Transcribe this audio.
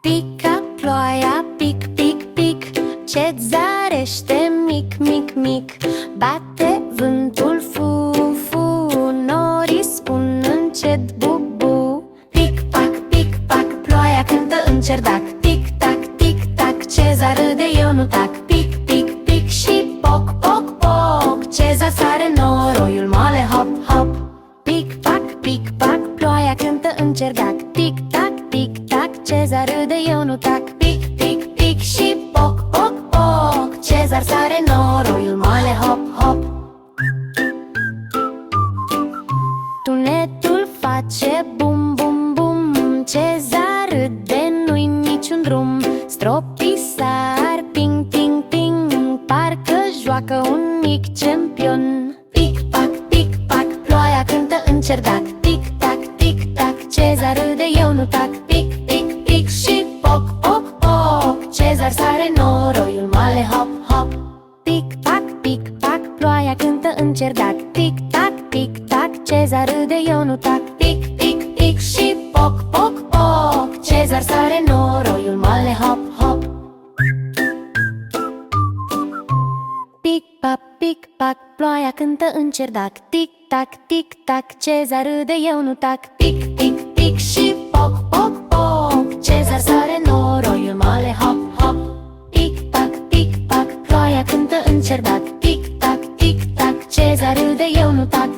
Pica ploaia, pic, pic, pic, ce zarește mic, mic, mic. Bate vântul, fu, fu, norii spun încet, bu, bu. Pic, pac, ploaia cântă în cerdac. Tic, tac, Cezar râde, eu nu tac. Pic, pic, pic și poc, poc, poc, Cezar sare, noroiul moale, hop, hop. Pic, pac, ploaia cântă în cerdac. Tic, tac, Cezar râde, eu nu tac. Pic, pic, pic și poc, poc, poc, Cezar sare, noroiul moale, hop, hop. Tunetul face bum, bum, bum, Cezar râde, nu-i niciun drum. Stropii sar, ping, ting, ting, parcă joacă un mic campion. Pic, pac, ploaia cântă în cerdac. Tic, tac, Cezar râde, eu nu tac. Pic, pic, pic și poc, poc, poc, Cezar sare, noroiul moale, hop, hop. Pic, pac, ploaia cântă în cerdac. Tic, tac, Cezar râde, eu nu tac. Pic, pic, pic și poc, poc, poc, Cezar sare, noroiul moale, hop, hop. Pic, pac, ploaia cântă în cerdac. Tic, tac, Cezar râde, eu nu tac. Pic, pic, pic și poc, poc, poc, Cezar sare, noroiul moale, hop, hop. Pic, pac, ploaia cântă în cerdac. Tic, tac, Cezar râde, eu nu tac.